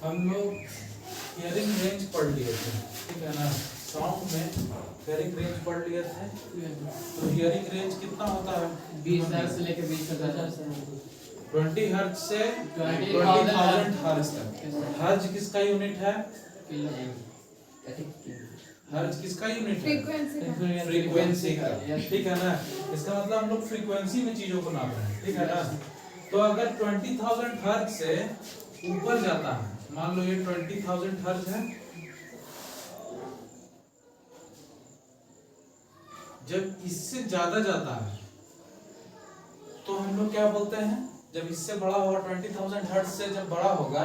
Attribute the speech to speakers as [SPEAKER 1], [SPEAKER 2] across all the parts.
[SPEAKER 1] हम लोग hearing range पढ़ लिए थे, ठीक है ना। साउंड में हियरिंग रेंज पढ़ लिए थे। तो हियरिंग रेंज कितना होता है?
[SPEAKER 2] 20 हर्ट्ज से लेकर 20,000
[SPEAKER 1] 20 हर्ट्ज से
[SPEAKER 2] 20,000
[SPEAKER 1] हर्ट्ज तक। हर्ट्ज किसका यूनिट है? हर्ट्ज किसका यूनिट है? फ्रीक्वेंसी का, ठीक है ना। इसका मतलब हम लोग फ्रीक्वेंसी में चीजों को नाप रहे हैं, ठीक है ना। तो अगर 20,000 हर्ट्ज से ऊपर जाता है, मान लो ये 20,000 हर्ट्ज है, जब इससे ज्यादा जाता है तो हम लोग क्या बोलते हैं? जब इससे बड़ा होगा 20,000 हर्ट्ज से जब बड़ा होगा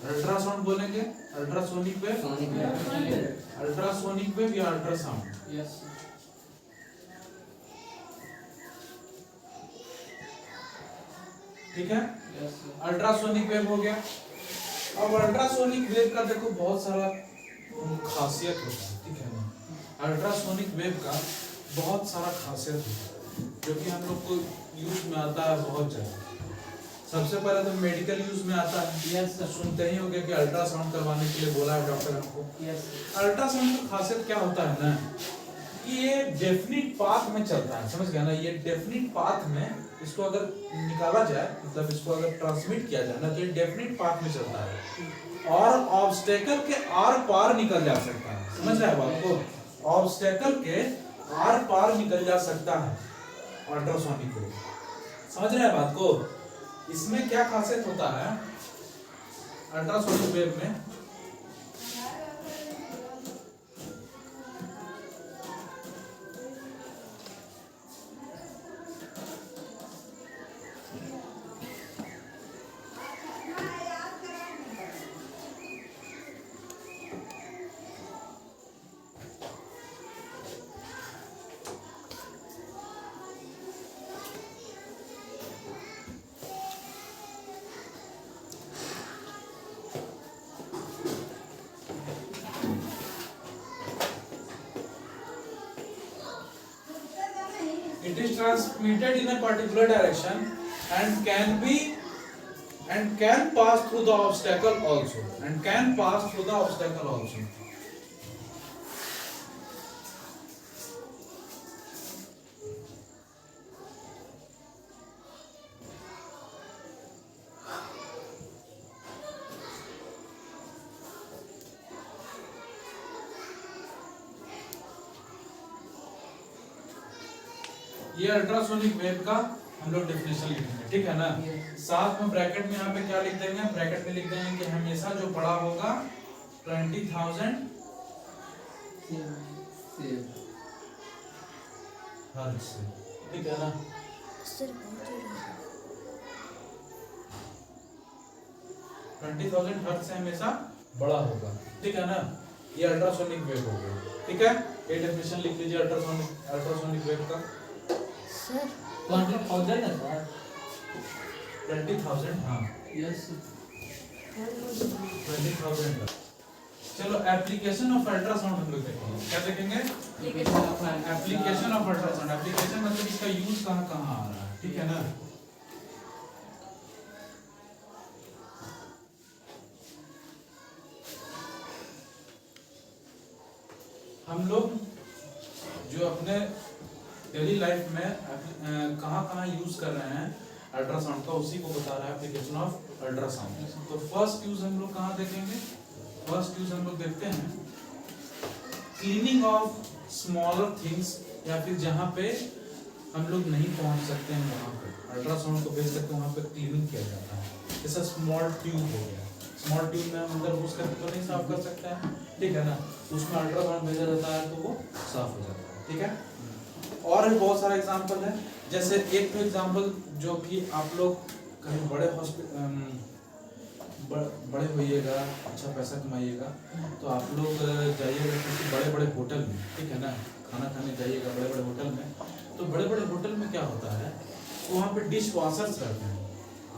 [SPEAKER 1] अल्ट्रासाउंड बोलेंगे, अल्ट्रासोनिक वेव, अल्ट्रासोनिक वेव या अल्ट्रासाउंड।
[SPEAKER 2] यस
[SPEAKER 1] ठीक है, अल्ट्रासोनिक वेव हो गया। अब अल्ट्रासोनिक वेव का देखो बहुत सारा खासियत होता है, ठीक है ना। अल्ट्रासोनिक वेव का बहुत सारा खासियत होता है जो कि हम लोग को यूज में आता है बहुत जगह। सबसे पहले तो मेडिकल यूज में आता है।
[SPEAKER 2] यस
[SPEAKER 1] तो सुनते ही होंगे कि अल्ट्रासाउंड करवाने के लिए बोला है डॉक्टर हमको।
[SPEAKER 2] यस
[SPEAKER 1] अल्ट्रासाउंड की खासियत क्या होता है ना कि ये डेफिनिट पाथ में चलता है, समझ गया ना। ये डेफिनिट पाथ में इसको अगर निकाला जाए, मतलब इसको अगर ट्रांसमिट किया जाए ना, तो ये डेफिनिट पाथ में चलता है और ऑब्स्टेकल के आर पार निकल जा सकता है। समझ रहे हैं बात को? ऑब्स्टेकल के आर पार निकल जा सकता है अल्ट्रासोनिक वेव। समझ रहे हैं बात को? इसमें क्या खासियत होता है अल्ट्रासोनिक वेव में? It is transmitted in a particular direction and can pass through the obstacle also, ये अल्ट्रासोनिक वेव का हम लोग डेफिनेशन लिखेंगे, ठीक है ना। साथ में ब्रैकेट में यहाँ पे क्या लिख देंगे? ब्रैकेट में लिख देंगे कि हमेशा जो बड़ा होगा 20,000 हर्ट्ज से, ठीक है ना। 20,000 हर्ट्ज से हमेशा बड़ा होगा, ठीक है ना। ये अल्ट्रासोनिक वेव हो गया, ठीक है। ये डेफिनेशन लिख लीजिए अल्ट्रासोनिक वेव का।
[SPEAKER 2] सर 20,000 है सर?
[SPEAKER 1] 20,000, हाँ
[SPEAKER 2] यस
[SPEAKER 1] 20,000। चलो एप्लीकेशन ऑफ अल्ट्रासाउंड हम लोग देखेंगे। क्या देखेंगे? Application of ultrasound. एप्लीकेशन मतलब इसका यूज कहाँ कहाँ आ रहा है, ठीक है ना। हम लोग जो अपने डेली लाइफ में कहाँ यूज कर रहे हैं अल्ट्रासाउंड का, उसी को बता रहा है एप्लीकेशन ऑफ अल्ट्रासाउंड। तो फर्स्ट यूज हम लोग कहाँ देखेंगे? फर्स्ट यूज हम लोग देखते हैं क्लीनिंग ऑफ स्मॉलर थिंग्स, या फिर जहाँ पे हम लोग नहीं पहुँच सकते हैं वहाँ पे अल्ट्रासाउंड को भेज सकते हैं, वहाँ पे क्लीनिंग किया जाता है। जैसा स्मॉल ट्यूब हो गया, स्मॉल ट्यूब में हम अंदर घुस करके तो नहीं साफ कर सकते हैं, ठीक है ना। उसमें अल्ट्रासाउंड भेजा जाता है तो वो साफ हो जाता है, ठीक है। और भी बहुत सारा एग्जांपल है। जैसे एक तो एग्जांपल जो कि आप लोग कहीं बड़े हॉस्पिटल बड़े होइएगा, अच्छा पैसा कमाइएगा, तो आप लोग जाइएगा किसी बड़े बड़े होटल में, ठीक है ना। खाना खाने जाइएगा बड़े बड़े होटल में, तो बड़े बड़े होटल में क्या होता है, तो वहाँ पे डिश वॉशर्स रहते हैं,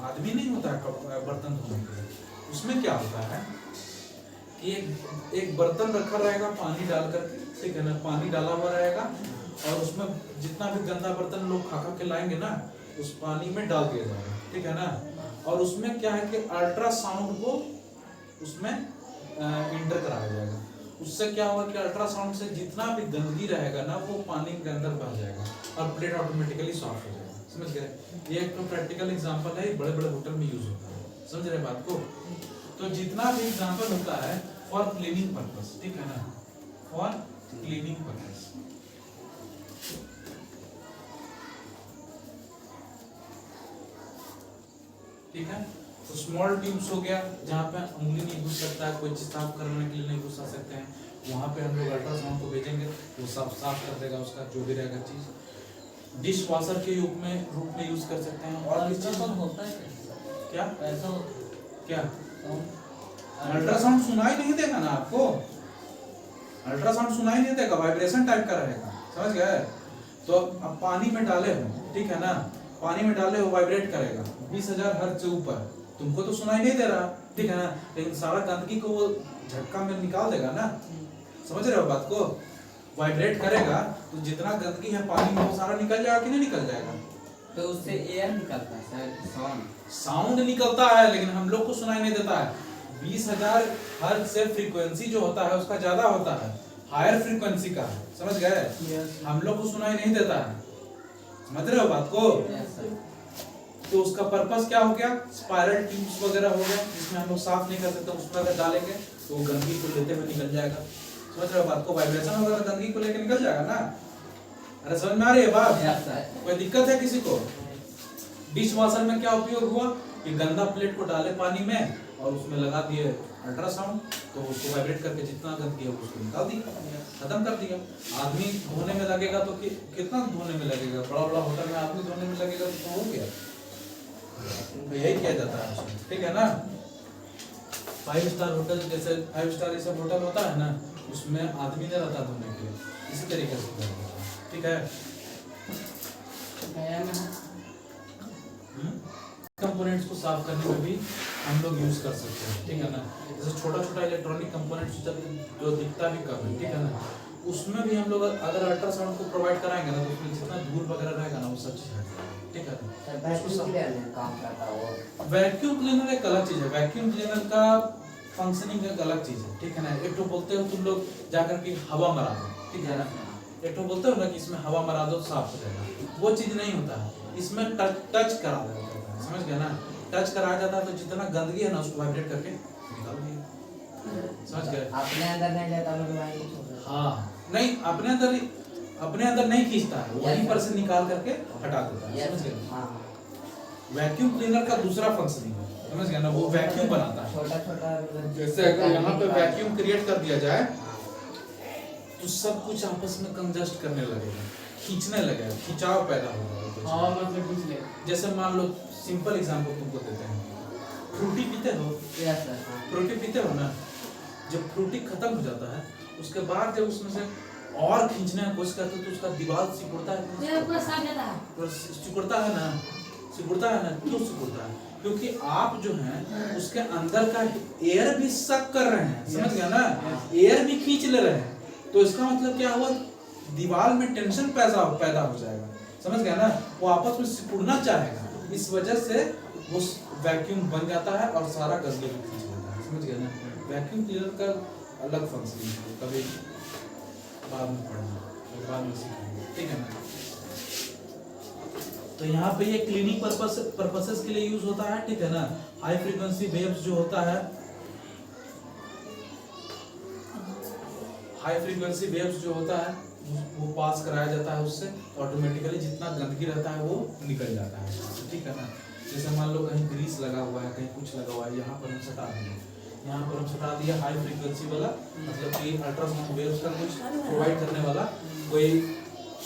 [SPEAKER 1] आदमी नहीं होता है बर्तन धोने के लिए। उसमें क्या होता है कि एक बर्तन रखा रहेगा पानी डाल करके, ठीक है ना। पानी डाला हुआ रहेगा और उसमें जितना भी गंदा बर्तन लोग खा के लाएंगे ना, उस पानी में डाल दिया जाएगा, ठीक है ना। और उसमें क्या है कि अल्ट्रासाउंड को उसमें इंटर कराया जाएगा। उससे क्या होगा कि अल्ट्रासाउंड से जितना भी गंदगी रहेगा ना वो पानी के अंदर बह जाएगा और प्लेट ऑटोमेटिकली सॉफ्ट हो जाएगा। समझ गए? ये एक प्रैक्टिकल एग्जांपल है, बड़े बड़े होटल में यूज होता है। समझ रहे बात को? तो जितना भी एग्जांपल होता है फॉर क्लीनिंग पर्पस, ठीक है ना, फॉर क्लीनिंग पर्पस। ठीक है, तो स्मॉल ट्यूब्स हो गया जहाँ पे उंगली नहीं घुस सकता है, कोई चीज साफ करने के लिए नहीं घुसा सकते हैं, वहाँ पे हम लोग अल्ट्रासाउंड को भेजेंगे, वो साफ कर देगा उसका जो भी रहेगा चीज। डिश वॉशर के रूप में यूज कर सकते हैं। और किस चीज
[SPEAKER 2] होता है
[SPEAKER 1] क्या
[SPEAKER 2] ऐसा
[SPEAKER 1] क्या अल्ट्रासाउंड सुनाई नहीं देगा ना आपको, अल्ट्रासाउंड सुनाई नहीं देगा, वाइब्रेशन टाइप का रहेगा। समझ गए? तो अब पानी में डाले हो, ठीक है ना, पानी में डाले हो वाइब्रेट करेगा 20,000 हर्ट्ज से ऊपर, तुमको तो सुनाई नहीं दे रहा, ठीक है ना, लेकिन सारा गंदगी को वो झटका में निकाल देगा ना। समझ रहे हो बात को? वाइब्रेट करेगा तो जितना गंदगी है पानी में वो सारा निकल जाएगा कि नहीं निकल जाएगा?
[SPEAKER 2] तो उससे एयर निकलता है शायद,
[SPEAKER 1] साउंड निकलता है लेकिन हम लोग को सुनाई नहीं देता है। 20,000 हर्ट्ज से फ्रीक्वेंसी जो होता है उसका ज्यादा होता है, हायर फ्रीक्वेंसी का है। समझ गए? हम लोग को सुनाई नहीं देता है। समझ रहे हो बात को? तो उसका पर्पस क्या हो गया? स्पाइरल ट्यूब्स वगैरह हो गया जिसमें हम लोग साफ नहीं कर सकते, उसमें अगर डालेंगे तो गंदगी को लेते हुए निकल जाएगा। समझ रहे हो बात को? वाइब्रेशन होगा तो गंदगी को लेकर निकल जाएगा ना। अरे समझ में आ रही है बात? कोई दिक्कत है किसी को? डिश वॉशर में क्या उपयोग हुआ कि गंदा प्लेट को डाले पानी में और उसमें लगा दिए अल्ट्रासाउंड, तो उसको वाइब्रेट करके जितना गंदगी है उसको निकाल दिया, खत्म कर दिया। आदमी धोने में लगेगा तो कितना धोने में लगेगा? बड़ा बड़ा होटल में आदमी धोने में लगेगा तो हो गया। तो यही किया जाता है उसमें, ठीक है ना। 5 स्टार होटल, जैसे 5 स्टार ये सब होटल होता है ना, उसमें आदमी नहीं रहता धोने के लिए, इसी तरीके से किया जाता है। ठीक है, कंपोनेंट्स को साफ करने में भी हम लोग यूज कर सकते हैं। ठीक है ना, जैसे छोटा छोटा इलेक्ट्रॉनिक कंपोनेंट्स जो दिखता भी कम है, ठीक है ना, उसमें भी हम लोग अगर अल्ट्रासाउंड को प्रोवाइड कराएंगे ना तो उसमें जितना धूल वगैरह रहेगा ना वो सब चीज हट जाएगा। ठीक है,
[SPEAKER 3] काम करता है
[SPEAKER 1] वैक्यूम क्लीनर एक अलग चीज है। वैक्यूम क्लीनर का फंक्शनिंग एक अलग चीज है। ठीक है ना, एक तो बोलते हो तुम लोग जाकर के हवा मरा दो, ठीक है ना, एक तो बोलते हो ना कि इसमें हवा मरा दो साफ हो जाएगा, वो चीज नहीं होता है। इसमें टच करा दिया जाता है। समझ गए ना? टच कराया जाता है तो जितना गंदगी है ना उसको वाइब्रेट करके निकाल दिया। समझ गए?
[SPEAKER 3] अपने अंदर नहीं लेता मतलब
[SPEAKER 1] हाँ, नहीं अपने अंदर नहीं खींचता है, वहीं पर से निकाल करके हटा देता है। समझ गए?
[SPEAKER 3] हाँ,
[SPEAKER 1] वैक्यूम क्लीनर का दूसरा फंक्शनिंग है। समझ गए ना, वो वैक्यूम बनाता है।
[SPEAKER 3] छोटा छोटा
[SPEAKER 1] जैसे अगर यहाँ पे वैक्यूम क्रिएट कर दिया जाए तो सब कुछ आपस में कंजस्ट करने लगेगा, खींचने लगेगा, खिंचाव पैदा होगा।
[SPEAKER 2] हाँ मतलब कुछ ले
[SPEAKER 1] जैसे मान लो सिंपल एग्जांपल तुमको देते हैं, फ्रूटी पीते हो,
[SPEAKER 3] यस सर,
[SPEAKER 1] फ्रूटी पीते हो ना, जब फ्रूटी खत्म हो जाता है उसके बाद जब उसमें से और खींचने की कोशिश करते हो तो उसका दीवार सिकुड़ता है, सिकुड़ता है ना, सिकुड़ता है ना, क्यों सिकुड़ता है? क्योंकि आप जो हैं उसके अंदर का एयर भी सक कर रहे हैं। समझ गया ना? एयर भी खींच ले रहे हैं, तो इसका मतलब क्या हुआ? दीवार में टेंशन पैदा हो जाएगा। समझ गया ना? वो आपस में सिकुड़ना चाहेगा, इस वजह से वो वैक्यूम बन जाता है और सारा गंदगी खींच लेता है। समझ गया ना? वैक्यूम क्लीनर का अलग फंक्शन है, कभी बाद में पढ़ना, बाद में सीखेंगे। ठीक है ना? तो यहाँ पे ये क्लीनिंग पर्पसेस के लिए यूज होता है। ठीक है ना? हाई फ्रीक्वेंसी वेव्स जो होता है, हाई फ्रीक्वेंसी वेव्स जो होता है वो पास कराया जाता है उससे, ऑटोमेटिकली जितना गंदगी रहता है वो निकल जाता है। ठीक है ना? जैसे मान लो कहीं ग्रीस लगा हुआ है, कहीं कुछ लगा हुआ है, यहाँ पर हम सटा दिए, यहाँ पर हम सटा दिया हाई फ्रीक्वेंसी वाला, मतलब कि अल्ट्रासाउंड वेव्स का कुछ प्रोवाइड करने वाला कोई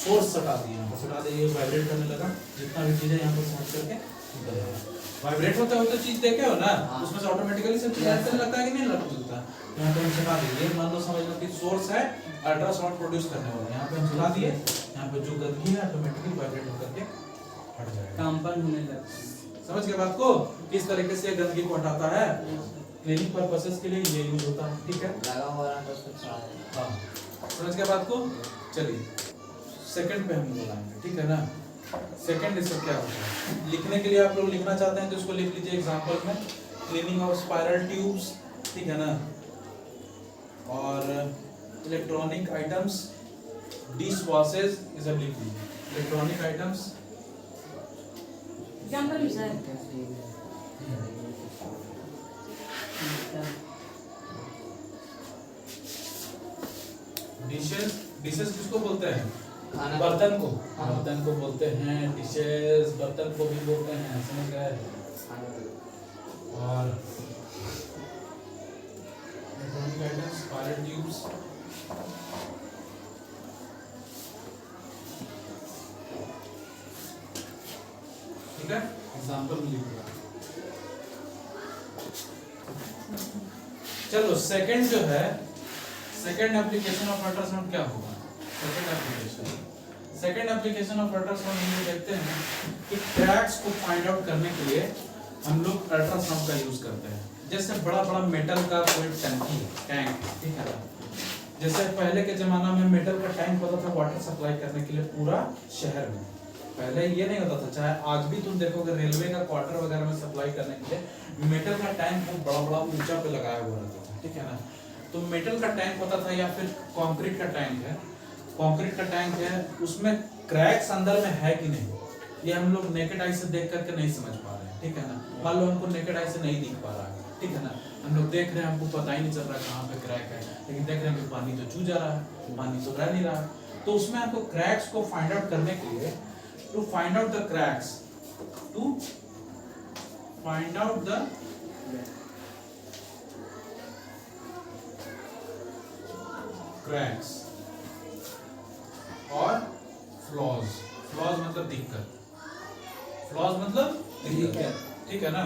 [SPEAKER 1] सोर्स सटा दिया, सटा दिए, वाइब्रेट करने लगा, जितना भी चीज़ है यहाँ पर सेट करके निकल जाएगा। वाइब्रेट होता है तो चीज़ देखे हो ना, उसमें से ऑटोमेटिकली सब चीज़ ऐसे लगता है कि नहीं लगता? यहाँ पे हम सटा दिए, मान लो समझ लो कि सोर्स है अल्ट्रासाउंड प्रोड्यूस करने वाला, यहाँ पे हम सटा दिए, यहाँ पे जो गंदगी है ऑटोमेटिकली वाइब्रेट होकर के हट जाएगा,
[SPEAKER 2] कंपन होने लगता है।
[SPEAKER 1] समझ गए बात को? किस तरीके से गंदगी को हटाता है, क्लीनिंग पर्पसेस के लिए ये यूज होता है। ठीक है,
[SPEAKER 3] लगा हुआ तो अच्छा है।
[SPEAKER 1] हाँ, समझ गए बात को? चलिए सेकंड पे हम बोलाएंगे। ठीक है ना? सेकंड इससे क्या होता है, लिखने के लिए आप लोग लिखना चाहते हैं तो इसको लिख लीजिए एग्जांपल में, क्लीनिंग ऑफ स्पाइरल ट्यूब्स, ठीक है ना, और इलेक्ट्रॉनिक आइटम्स, डिश वॉशेज, ये सब लिख लीजिए, इलेक्ट्रॉनिक आइटम्स,
[SPEAKER 4] एग्जांपल भी सर
[SPEAKER 1] डिशेस, डिशेस किसको बोलते हैं,
[SPEAKER 3] खाना
[SPEAKER 1] बर्तन को,
[SPEAKER 3] हाँ।
[SPEAKER 1] बर्तन को बोलते हैं डिशेस, बर्तन को भी बोलते हैं, समझ गए। और इलेक्ट्रॉनिक आइटम्स, स्पाइरल ट्यूब्स, ठीक है, एग्जांपल में लिखूंगा। चलो सेकंड जो है, सेकंड एप्लीकेशन ऑफ अल्ट्रासाउंड क्या होगा, सेकंड एप्लीकेशन ऑफ अल्ट्रासाउंड हम लोग देखते हैं कि क्रैक्स को फाइंड आउट करने के लिए हम लोग अल्ट्रासाउंड का यूज करते हैं। जैसे बड़ा बड़ा मेटल का कोई टंकी है, टैंक, ठीक है ना, जैसे पहले के जमाना में मेटल का टैंक होता था वाटर सप्लाई करने के लिए पूरा शहर में, पहले ये नहीं होता था, चाहे आज भी तुम देखोगे रेलवे का क्वार्टर वगैरह में सप्लाई करने के लिए मेटल का टैंक को बड़ा बड़ा ऊंचा पे लगाया हुआ रहता था, ठीक है ना। तो मेटल का टैंक होता था, या फिर कंक्रीट का टैंक है, कंक्रीट का टैंक है, उसमें क्रैक्स अंदर में है कि नहीं, ये हम लोग नेकेड आई से देख करके नहीं समझ पा रहे हैं, ठीक है ना। मान लो हमको नेकेड आई से नहीं दिख पा रहा है, ठीक है ना, हम लोग देख रहे हैं, हमको पता ही नहीं चल रहा कहाँ पे क्रैक है, लेकिन देख रहे हैं कि पानी तो चू जा रहा है, पानी तो रह नहीं रहा। तो उसमें हमको क्रैक्स को फाइंड आउट करने के लिए, to find out the cracks, to find out the cracks और फ्लॉज, फ्लॉज मतलब दिक्कत, फ्लॉज मतलब दिक्कत, ठीक है ना।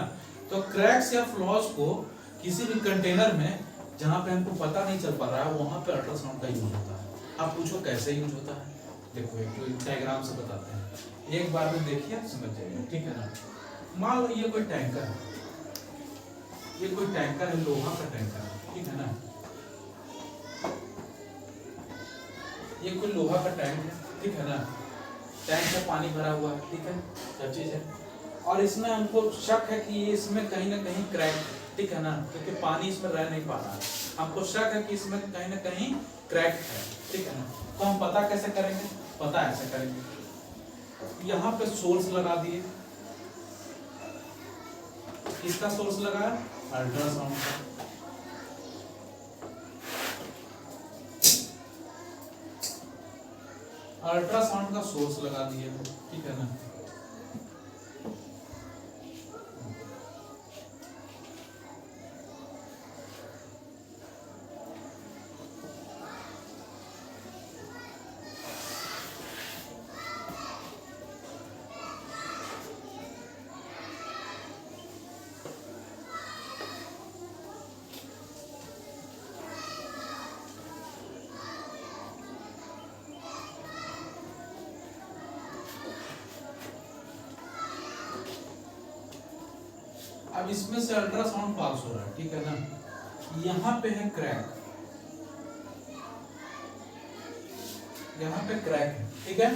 [SPEAKER 1] तो क्रैक्स या फ्लॉज को किसी भी कंटेनर में जहां पे हमको पता नहीं चल पा रहा है, वहां पे अल्ट्रासाउंड का यूज होता है। आप पूछो कैसे यूज होता है, देखो एक डायग्राम से बताते हैं, एक बार में देखिए समझ जाइए, ठीक है ना। मान लो ये कोई टैंकर है, ये कोई टैंकर है, लोहा का टैंकर है, ठीक है ना, ये कोई लोहा का टैंक है, ठीक है ना, टैंक में पानी भरा हुआ है, ठीक है, सब चीज है, और इसमें हमको शक है कि इसमें कहीं ना कहीं क्रैक, ठीक है ना, क्योंकि पानी इसमें रह नहीं पा रहा है, हमको शक है कि इसमें कहीं ना कहीं क्रैक है, ठीक है ना। तो हम पता कैसे करेंगे, पता ऐसे करेंगे, यहाँ पे सोर्स लगा दिए, किसका सोर्स लगाया, अल्ट्रासाउंड का, अल्ट्रासाउंड का सोर्स लगा दिया, ठीक है ना। अब इसमें से अल्ट्रासाउंड पास हो रहा है, ठीक है ना, यहाँ पे है क्रैक, यहाँ पे क्रैक है, ठीक है,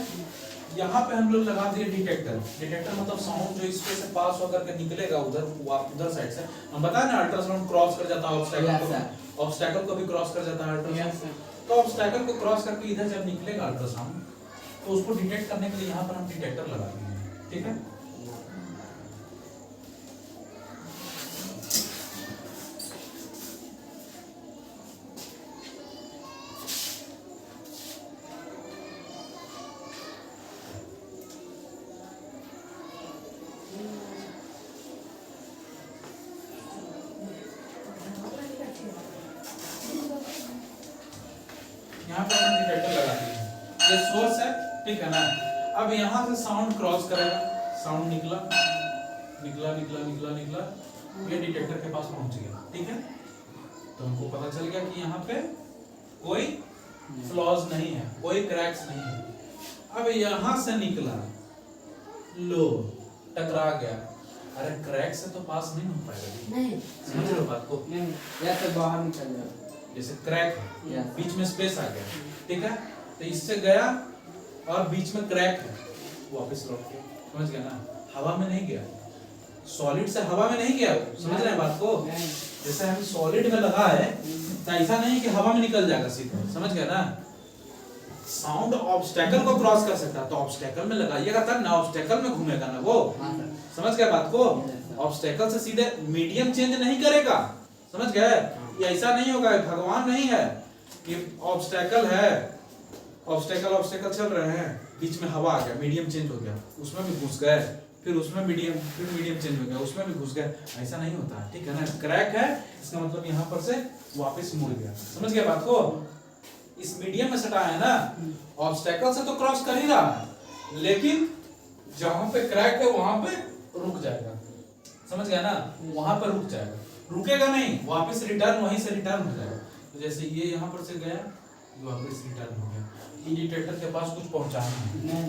[SPEAKER 1] यहाँ पे हम लोग लगा दिए डिटेक्टर, डिटेक्टर मतलब साउंड जो इसके से पास होकर के निकलेगा उधर, उधर साइड से, हम बताया ना अल्ट्रासाउंड क्रॉस कर जाता है ऑब्स्टैकल को भी क्रॉस कर जाता है अल्ट्रासाउंड, तो ऑब्स्टैकल को क्रॉस करके इधर जब निकलेगा अल्ट्रासाउंड, तो उसको डिटेक्ट करने के लिए यहाँ पर हम डिटेक्टर लगा देंगे, ठीक है। यहाँ पे हमने डिटेक्टर लगा दिया, ये सोर्स है, ठीक है ना। अब यहाँ से साउंड क्रॉस करेगा, साउंड निकला निकला निकला निकला निकला, ये डिटेक्टर के पास पहुंच गया, ठीक है। तो हमको पता चल गया कि यहाँ पे कोई फ्लॉज नहीं है, कोई क्रैक्स नहीं है। अब यहाँ से निकला, लो टकरा गया, अरे क्रैक से तो पास नहीं हो पाएगा,
[SPEAKER 4] नहीं
[SPEAKER 1] समझ रहे हो बात को,
[SPEAKER 3] नहीं या तो बाहर निकल जाओ,
[SPEAKER 1] जैसे क्रैक है,
[SPEAKER 3] Yes.
[SPEAKER 1] बीच में स्पेस आ गया, ठीक है, तो इससे गया और बीच में क्रैक है, वापस लौट के, समझ गया ना, हवा में नहीं गया, सॉलिड से हवा में नहीं गया, समझ रहे हैं बात को। जैसे हम सॉलिड में लगा है तो ऐसा नहीं कि हवा में निकल जाएगा सीधा, समझ गया ना। साउंड ऑब्स्टेकल को क्रॉस कर सकता है, तो ऑब्स्टेकल में लगाइएगा तब ना, ऑब्स्टेकल में घूमेगा ना वो, समझ गया बात को। ऑब्स्टेकल से सीधे मीडियम चेंज नहीं करेगा, समझ गए। ये ऐसा नहीं होगा, भगवान नहीं है कि ऑब्स्टेकल है, ऑब्स्टेकल चल रहे हैं, बीच में हवा आ गया, मीडियम चेंज हो गया, उसमें भी घुस गए, फिर उसमें मीडियम, फिर मीडियम चेंज हो गया, उसमें भी घुस गए, ऐसा नहीं होता है, ठीक है ना। क्रैक है इसका मतलब यहाँ पर से वापस मुड़ गया, समझ गया बात को। इस मीडियम में सटा है ना, ऑब्स्टेकल से तो क्रॉस कर ही रहा है, लेकिन जहां पे क्रैक है वहां पे रुक जाएगा, समझ गया ना, वहां पर रुक जाएगा, रुकेगा नहीं, वापस रिटर्न वहीं से रिटर्न हो जाएगा। तो जैसे ये यहाँ पर से गया, ये वापस रिटर्न हो गया, इंडिकेटर के पास कुछ पहुंचा नहीं,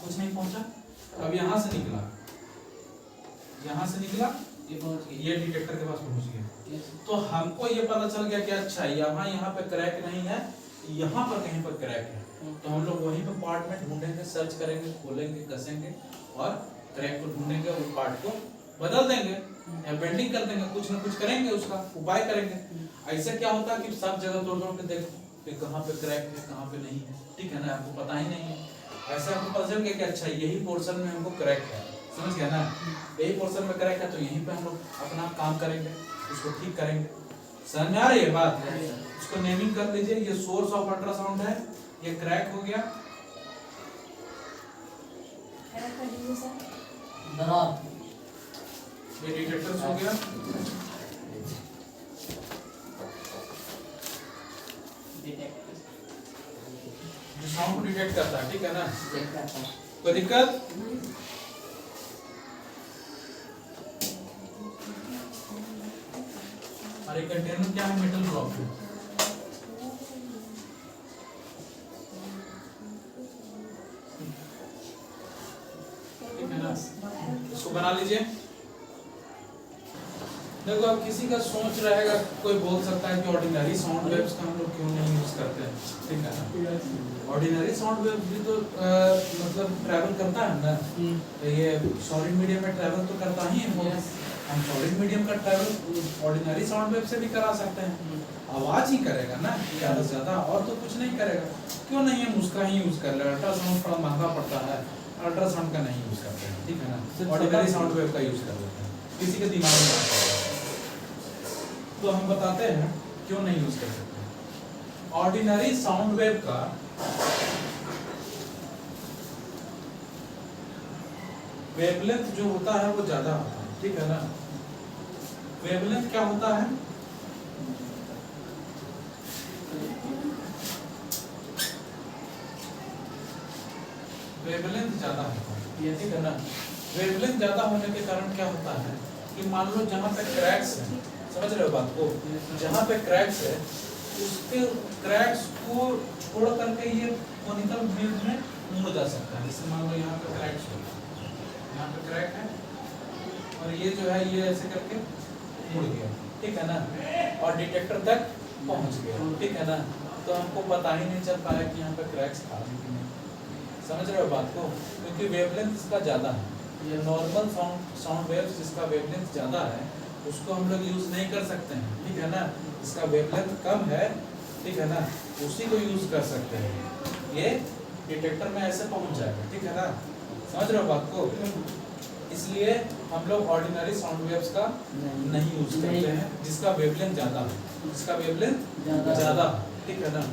[SPEAKER 1] कुछ नहीं पहुंचा। अब यहाँ से निकला, यहाँ से निकला, ये डिटेक्टर के पास पहुंच गया, तो हमको ये पता चल गया कि अच्छा यहाँ पे क्रैक नहीं है, यहाँ पर कहीं पर क्रैक है, तो हम लोग वहीं पे पार्ट में ढूंढेंगे, सर्च करेंगे, खोलेंगे, कसेंगे और क्रैक को ढूंढेंगे, उस पार्ट को बदल देंगे या बेंडिंग कर देंगे, कुछ ना कुछ करेंगे, उसका उपाय करेंगे। ऐसे क्या होता है कि सब जगह तोड़ के देखो कि कहाँ पे क्रैक है, कहाँ पे नहीं है, ठीक है ना, आपको पता ही नहीं है। ऐसे आपको पता चल गया कि अच्छा यही पोर्शन में हमको क्रैक है, समझ गया ना, यही पोर्शन में क्रैक है, तो यहीं पे हम लोग अपना काम करेंगे, उसको ठीक करेंगे। समझ में आ रही है बात? इसको नेमिंग कर लीजिए, ये सोर्स ऑफ अल्ट्रासाउंड है, ये क्रैक हो गया, ये डिटेक्टर्स हो गया, जो साउंड को डिटेक्ट करता है, ठीक है ना, कोई दिक्कत? और एक कंटेनर क्या है, मेटल ब्लॉक है, ठीक है ना, इसको बना लीजिए। देखो अब किसी का सोच रहेगा, कोई बोल सकता है कि ऑर्डिनरी साउंड वेव्स का हम लोग क्यों नहीं यूज करते हैं, ठीक है ना। ऑर्डिनरी साउंड वेव्स भी तो मतलब ट्रैवल करता है ना, तो ये सॉलिड मीडियम में ट्रैवल तो करता ही है, हम सॉलिड मीडियम का ट्रैवल ऑर्डिनरी साउंड वेव से भी करा सकते हैं, आवाज ही करेगा ना ज्यादा से ज्यादा, और तो कुछ नहीं करेगा। क्यों नहीं हम उसका ही यूज कर ले, अल्ट्रासाउंड थोड़ा महंगा पड़ता है, अल्ट्रासाउंड का नहीं यूज करते हैं, ठीक है ना, ऑर्डिनरी साउंड वेव का यूज कर लेते हैं, किसी के दिमाग में तो हम बताते हैं क्यों नहीं यूज कर सकते। ऑर्डिनरी साउंड वेव का वेवलेंथ जो होता है वो ज्यादा होता है, ठीक है ना। वेवलेंथ क्या होता है, वेवलेंथ ज्यादा होता है, ठीक है ना। वेवलेंथ ज्यादा होने के कारण क्या होता है कि मान लो जहाँ पे क्रैक्स है, समझ रहे हो बात को, जहाँ पे क्रैक्स है उसके क्रैक्स को छोड़ करके ये कोनिकल वेव में मुड़ जा सकता है। जैसे मान लो यहाँ पे क्रैक्स हो, यहाँ पे क्रैक है और ये जो है ये ऐसे करके मुड़ गया, ठीक है ना, और डिटेक्टर तक पहुँच गया, ठीक है ना, तो हमको पता ही नहीं चल पाया कि यहाँ पे क्रैक्स था कि नहीं, समझ रहे हो बात को, क्योंकि वेवलेंथ इसका ज़्यादा है। ये नॉर्मल साउंड वेव्स जिसका वेवलेंथ ज़्यादा है उसको हम लोग यूज़ नहीं कर सकते हैं, ठीक है ना, इसका वेवलेंथ कम है, ठीक है ना, उसी को यूज़ कर सकते हैं, ये डिटेक्टर में ऐसे पहुंच जाएगा, ठीक है ना, समझ रहे हो बात को। इसलिए हम लोग ऑर्डिनरी साउंड वेव्स का नहीं यूज करते हैं जिसका वेवलेंथ ज़्यादा है, जिसका वेवलेंथ ज़्यादा, ठीक है ना।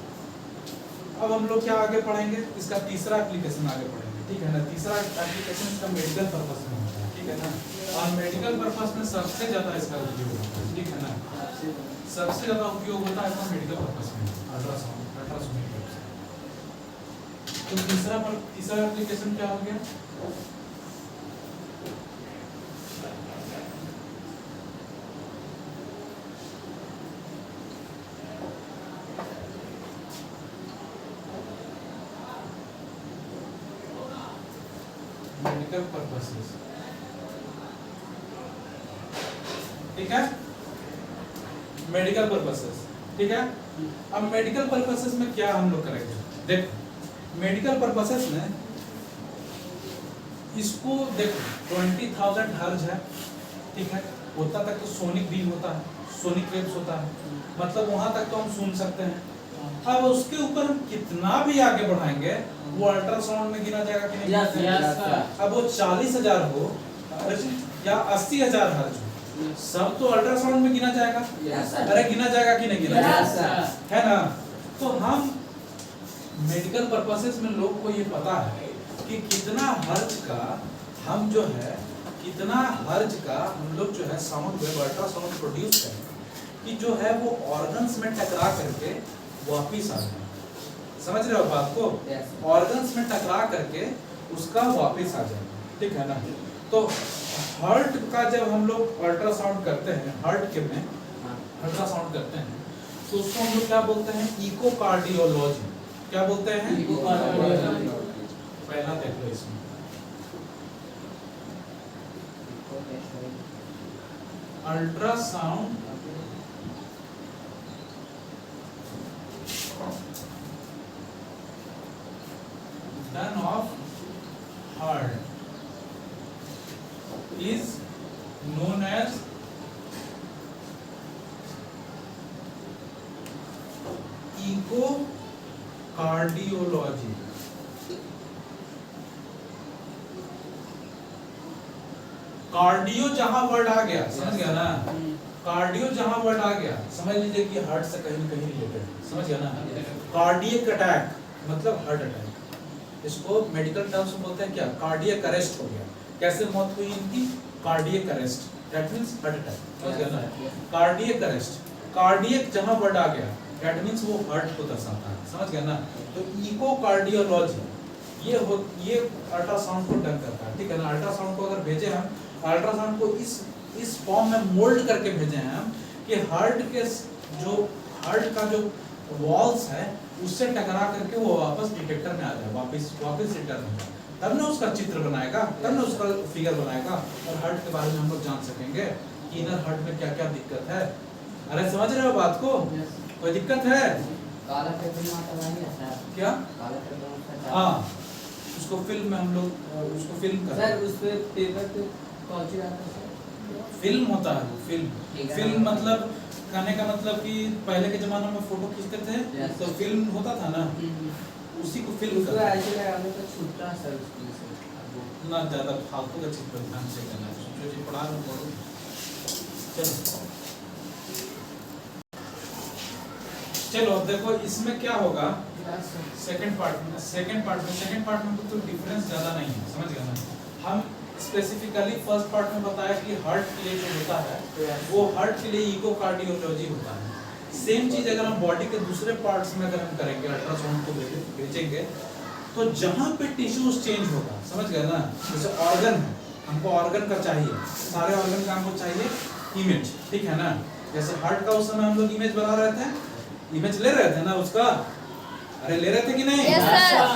[SPEAKER 1] अब हम लोग क्या आगे पढ़ेंगे, इसका तीसरा एप्लीकेशन आगे पढ़ेंगे, ठीक है ना। तीसरा एप्लीकेशन इसका मेडिकल पर्पस में होता है, ठीक है ना, और मेडिकल पर्पस में सबसे ज़्यादा इसका उपयोग होता है, ठीक है ना, सबसे ज़्यादा उपयोग होता है इसका मेडिकल पर्पस में, अल्ट्रासाउंड। तो तीसरा एप्लीकेशन क्या हो गया, मेडिकल पर्पसेस, ठीक है, मेडिकल पर्पसेस, ठीक है। अब मेडिकल पर्पसेस में क्या हम लोग करेंगे, देखो मेडिकल पर्पसेस में इसको देखो 20,000 हर्ज है, ठीक है, उतना तक तो सोनिक बीम होता है, सोनिक वेव्स होता है, मतलब वहां तक तो हम सुन सकते हैं। अब उसके ऊपर हम कितना भी आगे बढ़ाएंगे वो अल्ट्रासाउंड में गिना जाएगा कि नहीं?
[SPEAKER 3] Yes,
[SPEAKER 1] गिना
[SPEAKER 3] yes,
[SPEAKER 1] जाएगा।
[SPEAKER 3] sir.
[SPEAKER 1] अब वो 40,000 हो या 80,000 हर्ज हो, सब तो अल्ट्रासाउंड में गिना जाएगा।
[SPEAKER 3] Yes, sir.
[SPEAKER 1] अरे गिना जाएगा कि नहीं गिना
[SPEAKER 3] Yes,
[SPEAKER 1] जाएगा?
[SPEAKER 3] sir.
[SPEAKER 1] है ना? तो हम मेडिकल पर्पसेस में लोग को ये पता है कि कितना हर्ज का हम जो है, कितना हर्ज का हम लोग जो है साउंड वेव अल्ट्रासाउंड प्रोड्यूस करें कि जो है वो ऑर्गन्स में टकरा करके वापिस आ जाए। समझ रहे हो बात को?
[SPEAKER 3] Yes.
[SPEAKER 1] ऑर्गन्स में टकरा करके उसका वापिस आ जाए, ठीक है ना? तो हार्ट का जब हम लोग अल्ट्रासाउंड करते हैं, हार्ट के में अल्ट्रासाउंड करते हैं तो उसको हम लोग क्या बोलते हैं? इकोकार्डियोलॉजी। क्या बोलते हैं?
[SPEAKER 3] इकोकार्डियोलॉजी।
[SPEAKER 1] पहला देख लो इसमें, ultrasound done of heart is known as echocardiology. Cardio जहां वर्ड आ गया, समझ गया ना? कार्डियो जहां वर्ड आ गया समझ लीजिए कि हार्ट से कहीं कहीं रिलेटेड है, समझ गया ना? कार्डियक अटैक मतलब हार्ट अटैक, इसको मेडिकल टर्म्स में बोलते हैं क्या? कार्डियक अरेस्ट हो गया। कैसे मौत हुई इनकी? Cardiac arrest, that means heart attack, समझ गया ना? कार्डियक अरेस्ट, कार्डियक जहां वर्ड आ गया दैट मींस वो हार्ट को दर्शाता है, समझ गया ना? तो इकोकार्डियोलॉजी ये अल्ट्रासाउंड को डन करता है, ठीक है ना? अल्ट्रासाउंड को अगर भेजे हम, अल्ट्रासाउंड को इस फॉर्म में मोल्ड करके भेजे हैं हम कि हार्ट के जो हार्ट का जो वॉल्स है उससे टकरा करके वो वापस डिटेक्टर में आ जाए, वापस रिटर्न हो जाए, तब ना उसका चित्र बनाएगा, तब ना उसका फिगर बनाएगा और हार्ट के बारे में हम लोग जान सकेंगे कि इनर हार्ट में क्या क्या दिक्कत है। अरे समझ रहे हो बात को? कोई दिक्कत है?
[SPEAKER 3] काला पेपर में आता है सर।
[SPEAKER 1] क्या?
[SPEAKER 3] काला पेपर में।
[SPEAKER 1] हाँ, उसको फिल्म में हम लोग उसको फिल्म करते हैं।
[SPEAKER 3] सर उस पे पेपर पे कौन सी आता है सर?
[SPEAKER 1] फिल्म होता है वो, फिल्म।
[SPEAKER 3] ठीक है।
[SPEAKER 1] फिल्म मतलब कहने का मतलब कि पहले के जमाने में फोटो खींचते थे
[SPEAKER 3] Yes.
[SPEAKER 1] तो फिल्म होता था ना, उसी को फिल्म
[SPEAKER 3] उसको
[SPEAKER 1] करते हैं।
[SPEAKER 3] ऐसे लगाने पे छूटता है सर उसकी से।
[SPEAKER 1] ना ज्यादा फालतू का चीज पर ध्यान से करना है, जो चीज पढ़ा रहा हूं पढ़ो। चलो चलो अब देखो इसमें क्या होगा सेकंड पार्ट में तो डिफरेंस ज्यादा नहीं है, समझ गए ना? हम स्पेसिफिकली फर्स्ट पार्ट में बताया कि हार्ट के लिए जो होता है वो हार्ट के लिए इकोकार्डियोलॉजी होता है। सेम चीज अगर हम बॉडी के दूसरे पार्ट्स में अगर हम करेंगे, अल्ट्रासाउंड को भेजेंगे तो जहां पे टिश्यूज चेंज होगा, समझ गए ना? जैसे ऑर्गन है, हमको ऑर्गन का चाहिए, सारे ऑर्गन का हमको चाहिए इमेज, ठीक है ना? जैसे हार्ट का उस समय हम लोग इमेज बना रहे थे, इमेज ले रहे थे ना उसका, अरे ले रहे थे कि नहीं?
[SPEAKER 4] Yes, sir.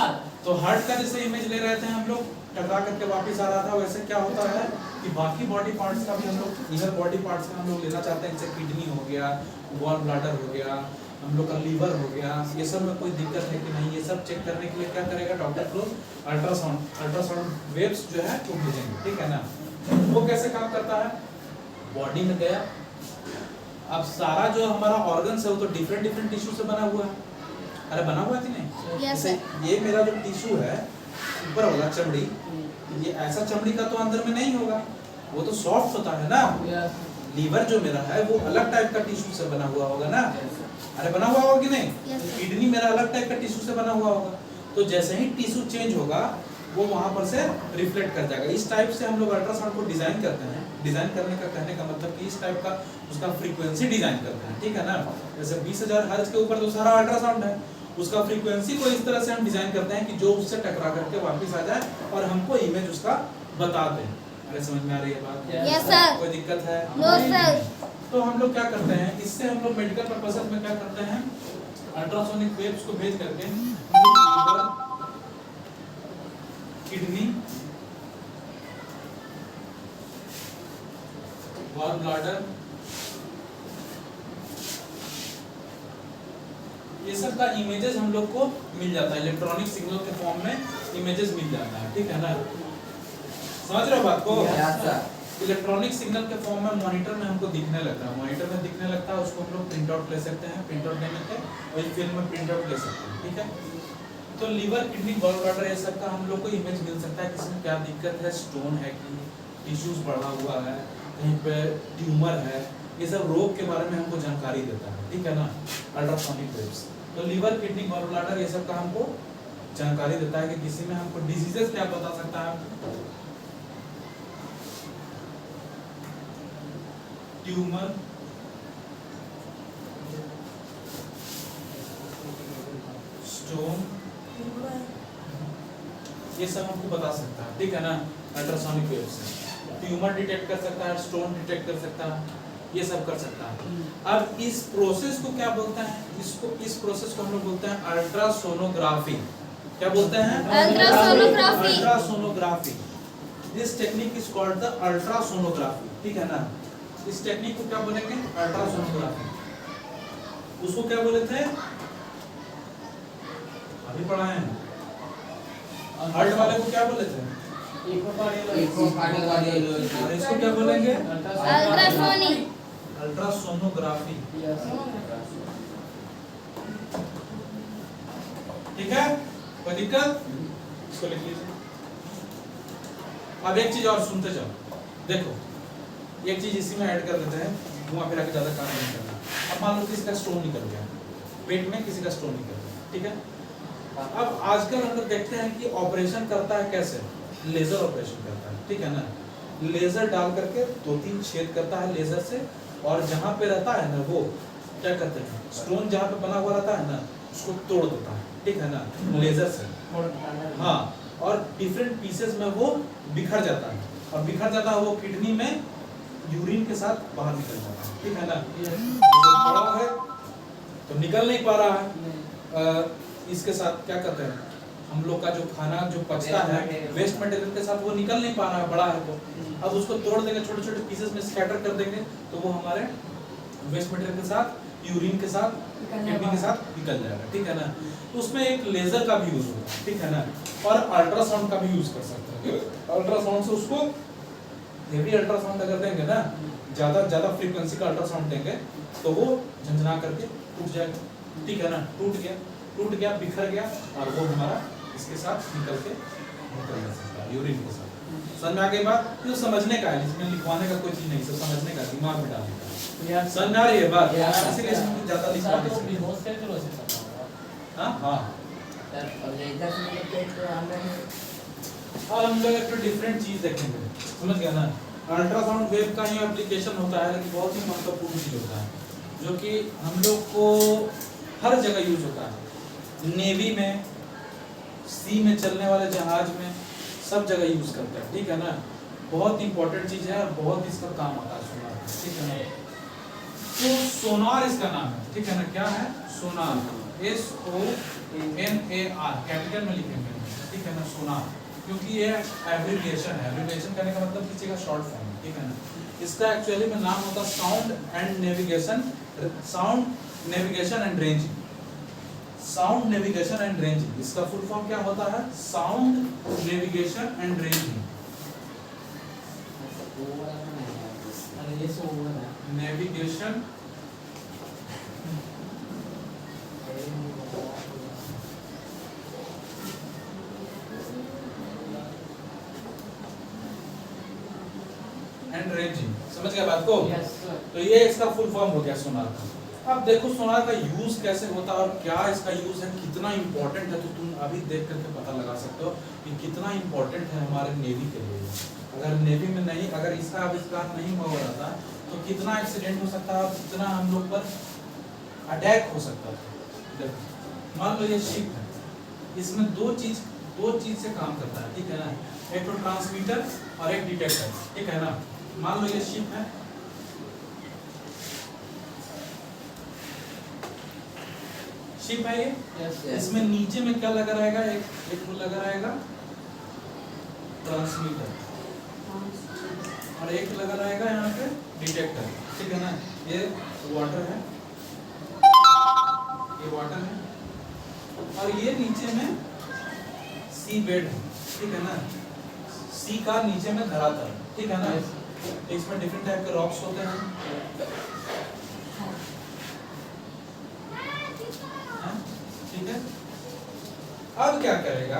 [SPEAKER 1] तो हार्ट का जैसे इमेज ले रहे थे हम लोग, टकरा करके वापस आ रहा था, वैसे क्या होता है कि बाकी बॉडी पार्ट्स का भी हम लोग, इनर बॉडी पार्ट्स का हम लोग लेना चाहते हैं, जैसे किडनी हो गया, गॉल ब्लैडर हो गया, हम लोग का लीवर हो गया, ये सब में कोई दिक्कत है कि नहीं, ये सब चेक करने के लिए क्या करेगा डॉक्टर को? अल्ट्रासाउंड वेव्स जो है वो भेजेंगे, ठीक है ना? वो कैसे काम करता है? बॉडी में गया, अब सारा जो हमारा ऑर्गन्स है वो तो डिफरेंट टिश्यू से बना हुआ है, अरे बना हुआ है कि नहीं?
[SPEAKER 4] Yes,
[SPEAKER 1] जैसे ये मेरा जो टिश्यू है ऊपर वाला चमड़ी, ये ऐसा चमड़ी का तो अंदर में नहीं होगा, वो तो सॉफ्ट होता है ना। लीवर जो मेरा है वो अलग टाइप का टिश्यू से बना हुआ होगा ना, अरे बना हुआ होगा कि नहीं?
[SPEAKER 4] Yes, sir.
[SPEAKER 1] किडनी मेरा अलग टाइप का टिश्यू से बना हुआ होगा, तो जैसे ही टिश्यू चेंज होगा वो वहां पर से रिफ्लेक्ट कर जाएगा। इस टाइप से हम लोग अल्ट्रासाउंड को डिजाइन करते हैं। डिजाइन करने का कहने का मतलब कि इस टाइप का उसका फ्रीक्वेंसी डिजाइन करते हैं, ठीक है ना? जैसे 20,000 हर्ट्ज के ऊपर तो सारा अल्ट्रासाउंड है, उसका फ्रीक्वेंसी को इस तरह से हम डिजाइन करते हैं कि जो उससे टकरा करके वापस आ जाए और हमको इमेज उसका बता दे। अरे समझ में आ रही है बात?
[SPEAKER 4] Yes, sir.
[SPEAKER 1] कोई दिक्कत है?
[SPEAKER 4] No, sir.
[SPEAKER 1] तो हम लोग क्या करते हैं, इससे हम लोग मेडिकल पर्पसेस में क्या करते हैं, अल्ट्रासोनिक वेव्स को भेज करके लीवर, किडनी, गॉल ब्लैडर, ये सब का इमेजेस हम लोग को मिल जाता है, इलेक्ट्रॉनिक सिग्नल के फॉर्म में इमेजेस मिल जाता है, ठीक है ना? समझ रहे हो बात को?
[SPEAKER 2] Yes sir.
[SPEAKER 1] इलेक्ट्रॉनिक सिग्नल के फॉर्म में मॉनिटर में हमको दिखने लगता है, मॉनिटर में दिखने लगता है, उसको हम लोग प्रिंट आउट ले सकते हैं, प्रिंट आउट लेने के वही फिल्म में प्रिंट आउट ले सकते हैं, ठीक है। तो लीवर, किडनी, गॉल ब्लैडर, ये सब का हम लोग को इमेज मिल सकता है, किसी में क्या दिक्कत है, स्टोन है कि टिश्यूज बढ़ा हुआ है, कहीं पे ट्यूमर है, ये सब रोग के बारे में हमको जानकारी देता है, ठीक है ना, अल्ट्रासोनिक वेव्स। तो लीवर, किडनी, गॉल ब्लैडर, ये सब का हमको जानकारी देता है कि किसी में हमको डिजीजेस क्या बता सकता है, ट्यूमर, स्टोन, ये सब हमको बता सकता है, ठीक है ना, अल्ट्रासोनिक वेव से। ट्यूमर डिटेक्ट कर सकता है, स्टोन डिटेक्ट कर सकता है, ये सब कर सकता है। अब इस प्रोसेस को क्या बोलते हैं, इस प्रोसेस को हम लोग बोलते हैं अल्ट्रासोनोग्राफी। क्या बोलते हैं?
[SPEAKER 4] Ultrasonography.
[SPEAKER 1] Ultrasonography. This technique is called the ultrasonography, ठीक है ना। इस टेक्निक को क्या बोलेंगे? अल्ट्रासोनोग्राफी। उसको क्या बोले थे? अभी पढ़ाए हैं। हार्ट वाले को क्या बोले थे? और इसको क्या बोलेंगे?
[SPEAKER 4] अल्ट्रासोनिक।
[SPEAKER 1] अल्ट्रासोनोग्राफी, ठीक है। कोई दिक्कत? इसको लिख लीजिए। अब एक चीज और सुनते जाओ, देखो एक चीज इसी में ऐड कर देते हैं, घुमा फिरा के ज्यादा काम नहीं करना। अब मान लो किसी का स्टोन निकल गया पेट में, किसी का स्टोन निकल गया, ठीक है। अब आजकल हम लोग देखते हैं कि ऑपरेशन करता है कैसे, लेजर ऑपरेशन करता है, ठीक है ना। लेजर डाल करके 2-3 छेद करता है लेजर से, और जहां पे रहता है ना वो क्या करते हैं, स्टोन जहां पे बना हुआ रहता है ना उसको तोड़ देता है, ठीक है ना, लेजर से। हाँ, और डिफरेंट पीसेस में वो बिखर जाता है, और बिखर जाता है वो किडनी में यूरिन के साथ बाहर निकल जाता है, ठीक है ना। बड़ा है तो निकल नहीं पा रहा है, इसके साथ क्या करते हैं हम लोग का जो खाना जो पचता है वेस्ट मटेरियल के साथ वो निकल नहीं पा रहा है, बड़ा है तो अब उसको तोड़ देंगे, छोटे छोटे पीसेस में स्कैटर कर देंगे, तो वो हमारे वेस्ट मटेरियल के साथ, यूरिन के साथ, किडनी के साथ निकल जाएगा, ठीक है ना। तो उसमें एक लेजर का भी यूज होता है, ठीक है ना, और अल्ट्रासाउंड का भी यूज कर सकते हैं। अल्ट्रासाउंड से उसको हेवी अल्ट्रासाउंड अगर देंगे ना, ज्यादा फ्रीक्वेंसी का अल्ट्रासाउंड देंगे तो वो झंझना करके टूट जाएगा, ठीक है ना। टूट गया, बिखर गया, और वो हमारा इसके साथ निकल जा सकता है यूरिन के साथ। समझ में आ गई बात? ये समझने का है, इसमें लिखवाने का कोई चीज नहीं, सब समझने का, दिमाग में डालने का। समझ में आ रही है बात? इसीलिए इसमें ज्यादा लिखवाने से। हाँ हाँ, अब हम लोग एक डिफरेंट चीज देखेंगे, समझ गया ना। अल्ट्रासाउंड वेव का ही एप्लीकेशन होता है, लेकिन बहुत ही महत्वपूर्ण चीज होता है, जो कि हम लोग को हर जगह यूज होता है, नेवी में, सी में चलने वाले जहाज में, सब जगह यूज करते हैं, ठीक है ना। बहुत इंपॉर्टेंट चीज है और बहुत इसका काम आता है सोनार, ठीक है ना। तो सोनार इसका नाम है, ठीक है ना। क्या है? सोनार, SONAR, कैपिटल में लिखेंगे, ठीक है ना, सोनार, क्योंकि ये एब्रिविएशन है। एब्रिविएशन करने का मतलब किसी का शॉर्ट फॉर्म, ठीक है ना। इसका एक्चुअली में नाम होता है sound navigation and ranging. Sound navigation and ranging, इसका फुल फॉर्म क्या होता है? Sound navigation and ranging. Navigation and ranging, समझ गया बात को?
[SPEAKER 3] Yes, sir.
[SPEAKER 1] तो ये इसका फुल फॉर्म हो गया सोनार का। अब देखो सोनार का यूज कैसे होता है और क्या इसका यूज है, कितना इंपॉर्टेंट है, तो तुम अभी देख करके पता लगा सकते हो कि कितना इंपॉर्टेंट है हमारे नेवी के लिए। अगर नेवी में नहीं, अगर इसका आविष्कार नहीं हुआ रहता तो कितना एक्सीडेंट हो सकता है, कितना हम लोग पर अटैक हो सकता था। देखो मान लो ये शिप है, इसमें दो चीज से काम करता है, ठीक है ना। एक तो ट्रांसमीटर और एक डिटेक्टर, ठीक है ना। मान लो ये शिप है, शिप है ये, इसमें नीचे में क्या लगा रहेगा? एक वो लगा रहेगा ट्रांसमीटर, और एक लगा रहेगा यहाँ पे डिटेक्टर, ठीक है ना। ये वाटर है, ये वाटर है, और ये नीचे में सी बेड है, ठीक है ना। सी का नीचे में धरातल, ठीक है ना।
[SPEAKER 3] Yes.
[SPEAKER 1] इसमें डिफरेंट टाइप के रॉक्स होते हैं, ठीक है। अब क्या करेगा,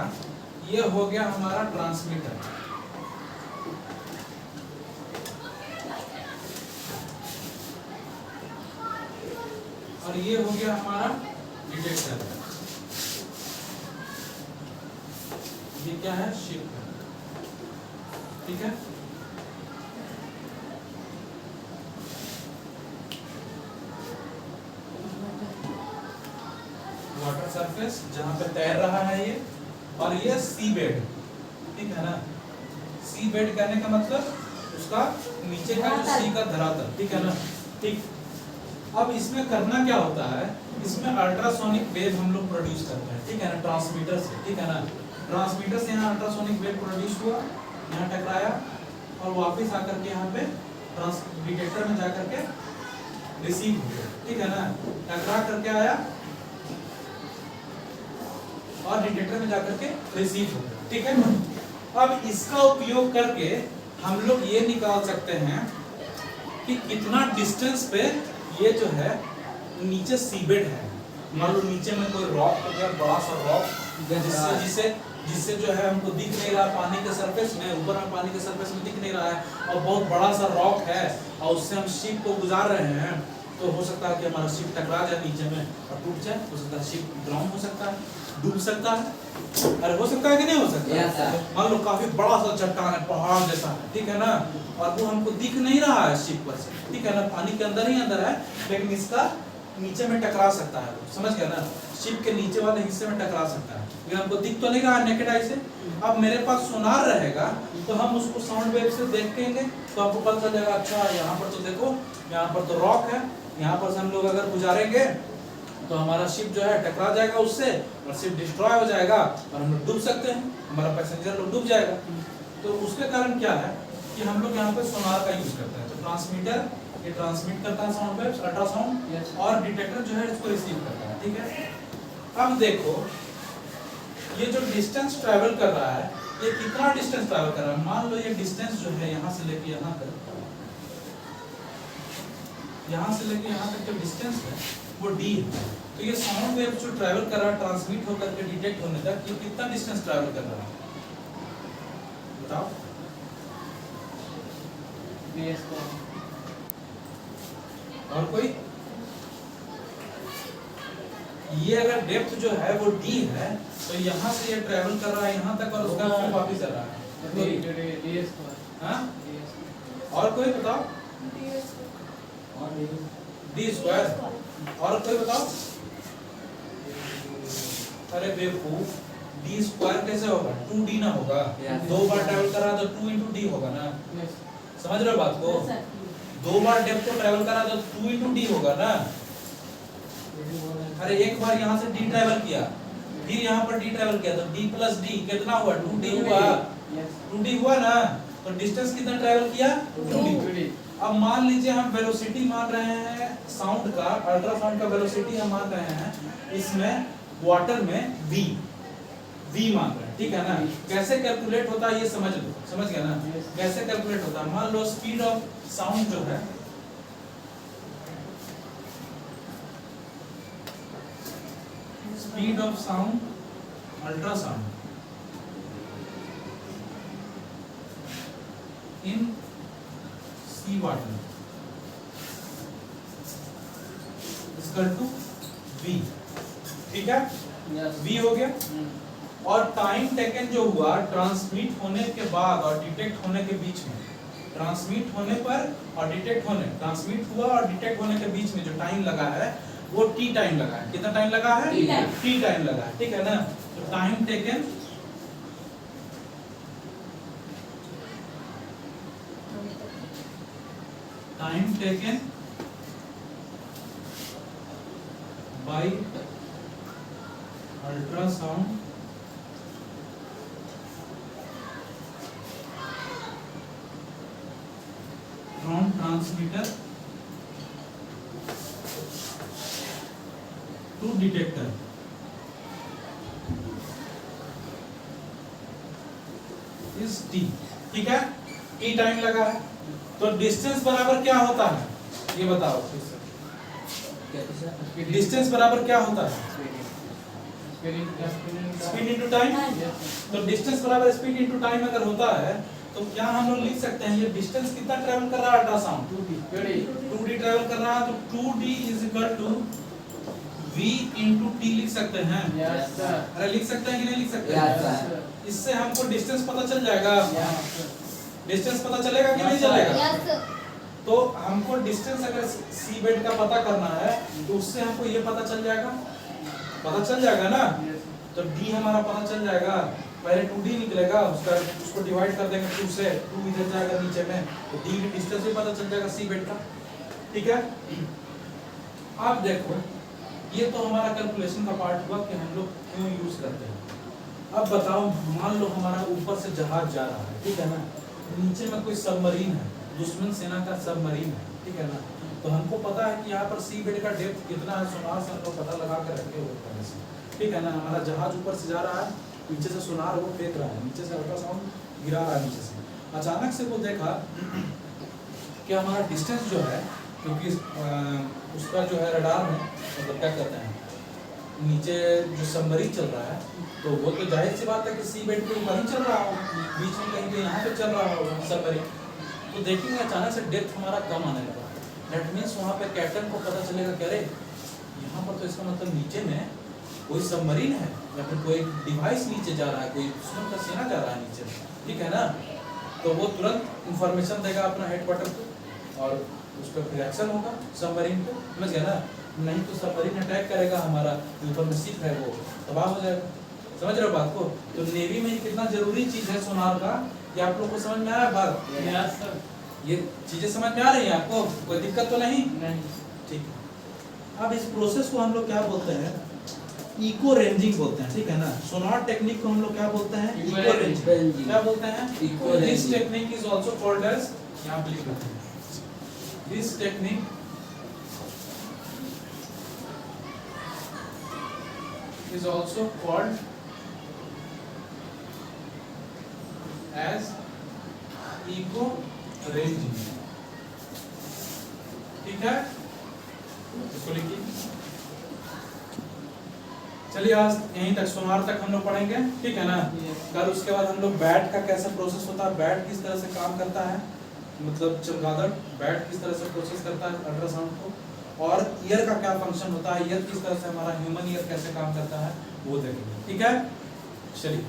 [SPEAKER 1] ये हो गया हमारा ट्रांसमीटर, और ये हो गया हमारा डिटेक्टर। ये क्या है, शिप है, ठीक है। वाटर सरफेस जहां पे तैर रहा है ये, और ये सी बेड, ठीक है ना। सी बेड कहने का मतलब उसका नीचे का जो सी का धरातल, ठीक है ना, ठीक। अब इसमें करना क्या होता है, इसमें अल्ट्रासोनिक वेव हम लोग प्रोड्यूस करते हैं, ठीक है ना, ट्रांसमीटर से, ठीक है ना। ट्रांसमीटर से यहाँ अल्ट्रासोनिक वेव प्रोड्यूस हुआ, यहाँ टकराया और वापस आकर के यहाँ पे डिटेक्टर में जाकर के रिसीव हो गया, ठीक है ना। टकरा करके आया और डिटेक्टर में जाकर के रिसीव हो गया, ठीक है। अब इसका उपयोग करके हम लोग ये निकाल सकते हैं कि कितना डिस्टेंस पे ये जो है नीचे सीबेड है। मान लो नीचे में कोई रॉक हो गया, बड़ा सा रॉक, जिससे जो है हमको दिख नहीं रहा पानी के सरफेस में, ऊपर में पानी के सरफेस में दिख नहीं रहा है, और बहुत बड़ा सा रॉक है और उससे हम शिप को गुजार रहे हैं, तो हो सकता है कि हमारा शिप टकरा जाए नीचे में और टूट जाए, हो सकता है शिप ड्राउन हो सकता है, डूब सकता है, अरे हो सकता है कि नहीं हो सकता।
[SPEAKER 2] yes,
[SPEAKER 1] मान लो काफी बड़ा सा चट्टान है, पहाड़ जैसा है, ठीक है ना, और वो हमको दिख नहीं रहा है शिप पर से, ठीक है ना, पानी के अंदर ही अंदर है, लेकिन इसका नीचे में टकरा सकता है, समझ गया ना, शिप के नीचे वाले हिस्से में टकरा सकता है, लेकिन हमको दिख तो नहीं रहा नेकेड आई से। अब मेरे पास सोनार रहेगा तो हम उसको साउंड वेव से देखेंगे तो आपको पता चलेगा, अच्छा यहाँ पर तो देखो, यहाँ पर तो रॉक है, यहाँ पर से हम लोग अगर गुजारेंगे तो हमारा शिप जो है टकरा जाएगा उससे, और शिप डिस्ट्रॉय हो जाएगा और हम लोग डूब सकते हैं, हमारा पैसेंजर लोग डूब जाएगा। तो उसके कारण क्या है कि हम लोग यहाँ पे सोनार का यूज करते हैं। तो ट्रांसमीटर ये ट्रांसमिट करता है साउंड वेव्स, अल्ट्रासाउंड,
[SPEAKER 3] Yes.
[SPEAKER 1] और डिटेक्टर जो है इसको रिसीव करता है, ठीक है। अब देखो ये जो डिस्टेंस ट्रैवल कर रहा है, ये कितना डिस्टेंस ट्रैवल कर रहा है। मान लो ये डिस्टेंस जो है यहाँ से लेके यहाँ तक, यहाँ से लेके यहाँ तक जो डिस्टेंस है वो d है। तो ये साउंड वेव जो ट्रैवल कर रहा है ट्रांसमिट होकर के डिटेक्ट होने तक, ये कितना डिस्टेंस ट्रैवल कर रहा है बताओ।
[SPEAKER 3] PS को
[SPEAKER 1] और कोई, ये अगर डेप्थ जो है वो d है, तो यहाँ से ये ट्रैवल कर रहा है यहाँ तक और उसका फिर वापस आ रहा है।
[SPEAKER 3] DS को
[SPEAKER 1] हाँ? और कोई बताओ,
[SPEAKER 3] और
[SPEAKER 1] d स्क्वायर। और कोई बताओ, अरे बेवकूफ, d स्क्वायर कैसे होगा, 2d ना होगा,
[SPEAKER 2] Yes.
[SPEAKER 1] दो बार ट्रैवल कर रहा है तो 2 into d होगा ना, समझ रहे हो बात को। दो बार डेप्थ को ट्रैवल करा तो 2 into d होगा ना। अरे एक बार यहाँ से d ट्रैवल किया, फिर यहाँ पर d ट्रैवल किया, तो d प्लस d कितना हुआ, 2d हुआ, 2d हुआ ना। तो डिस्टेंस कितना ट्रैवल किया, 2d। अब मान लीजिए हम वेलोसिटी मान रहे हैं साउंड का, अल्ट्रासाउंड का वेलोसिटी हम मान रहे हैं इसमें वाटर में v मान रहे हैं, ठीक है ना। कैसे कैलकुलेट होता है ये समझ लो, समझ गया ना, कैसे कैलकुलेट होता है। मान लो स्पीड ऑफ साउंड जो है, speed of sound ultrasound in sea water equal to v, ठीक है, v हो गया। और टाइम टेकन जो हुआ ट्रांसमिट होने के बाद और डिटेक्ट होने के बीच में, ट्रांसमिट होने पर और डिटेक्ट होने, ट्रांसमिट हुआ और डिटेक्ट होने के बीच में जो टाइम लगा है वो t टाइम लगा है। कितना टाइम लगा है, t टाइम लगा है, ठीक है ना। तो time taken by ultrasound from transmitter to detector। Is T. ठीक है, टी टाइम लगा है, तो डिस्टेंस बराबर क्या होता है ये बताओ। डिस्टेंस बराबर क्या होता है? Speed into time. तो डिस्टेंस बराबर स्पीड इनटू टाइम अगर होता है तो क्या हम लोग लिख सकते हैं ये डिस्टेंस कितना ट्रैवल कर रहा है अल्ट्रासाउंड? 2d ट्रैवल कर रहा है, तो 2d is equal to v into t लिख सकते हैं। अरे लिख सकते हैं कि नहीं लिख सकते हैं? इससे हमको डिस्टेंस पता चल जाएगा। डिस्टेंस पता चलेगा कि नहीं चलेगा?
[SPEAKER 4] यस
[SPEAKER 1] तो हमको डिस्टेंस अगर सी बेड का पता करना है तो उससे हमको ये पता चल जाएगा, पता चल जाएगा ना। तो d हमारा पता चल जाएगा, पहले 2d निकलेगा, उसको डिवाइड कर देंगे 2 से, 2 इधर जाएगा नीचे में, तो d की डिस्टेंस भी पता चल जाएगा सी बेड का। ठीक है, अब देखो ये तो हमारा कैलकुलेशन का पार्ट हुआ कि हम लोग क्यों यूज करते हैं। अब बताओ, मान लो हमारा ऊपर से जहाज जा रहा है, ठीक है ना, नीचे में कोई सबमरीन है, दुश्मन सेना का सबमरीन है, ठीक है ना, तो हमको पता है कि यहाँ पर सी बेड का डेप्थ कितना है, सोनार से हम लोग पता लगा कर रखे हुए पहले से। ठीक है ना, हमारा जहाज ऊपर से जा रहा है, नीचे से सोनार वो फेंक रहा है, नीचे से अल्ट्रासाउंड गिरा रहा है नीचे से। अचानक से वो देखा कि हमारा डिस्टेंस जो है, क्योंकि उसका जो है रडार में मतलब क्या कहते हैं, नीचे जो सबमरीन चल रहा है, तो वो तो जाहिर सी बात है कि सी बेड के ऊपर ही चल रहा हो, बीच में कहीं पे यहाँ पे चल रहा होगा सबमरीन। तो देखेंगे अचानक से डेप्थ हमारा कम आने लगा। दैट मीन्स वहाँ पे कैप्टन को पता चलेगा कि अरे यहाँ पर तो इसका मतलब नीचे में कोई सबमरीन है या फिर कोई डिवाइस नीचे जा रहा है, कोई दुश्मन का सेना जा रहा है नीचे, ठीक है ना। तो वो तुरंत इंफॉर्मेशन देगा अपना हेडक्वार्टर को और उस पर रिएक्शन होगा सबमरीन पे, समझ गया ना। नहीं तो सबमरीन अटैक करेगा, हमारा ऊपर में शिप है वो तबाह हो जाएगा। समझ रहे हो बात को? तो नेवी में कितना जरूरी चीज है सोनार का, कि आप लोग को समझ में आ रहा है बात? ये चीजें समझ में आ रही हैं आपको? कोई दिक्कत तो नहीं? ठीक है। अब इस प्रोसेस को हम लोग क्या बोलते हैं? इको रेंजिंग बोलते हैं, ठीक है ना। सोनार टेक्निक को हम लोग क्या बोलते हैं? Echo ranging. क्या बोलते हैं?
[SPEAKER 2] Echo ranging.
[SPEAKER 1] This technique is also called as, यहां पे लिख देते हैं, this technique is also called as echo ranging। ठीक है, इसको लिखिए। चलिए आज यहीं तक, सोनार तक हम लोग पढ़ेंगे, ठीक है ना। कल उसके बाद हम लोग बैट का कैसे प्रोसेस होता है, बैट किस तरह से काम करता है, मतलब चमगादड़ बैट किस तरह से प्रोसेस करता है अल्ट्रासाउंड को, और ईयर का क्या फंक्शन होता है, ईयर किस तरह से हमारा ह्यूमन ईयर कैसे काम करता है वो देखेंगे। ठीक है, चलिए।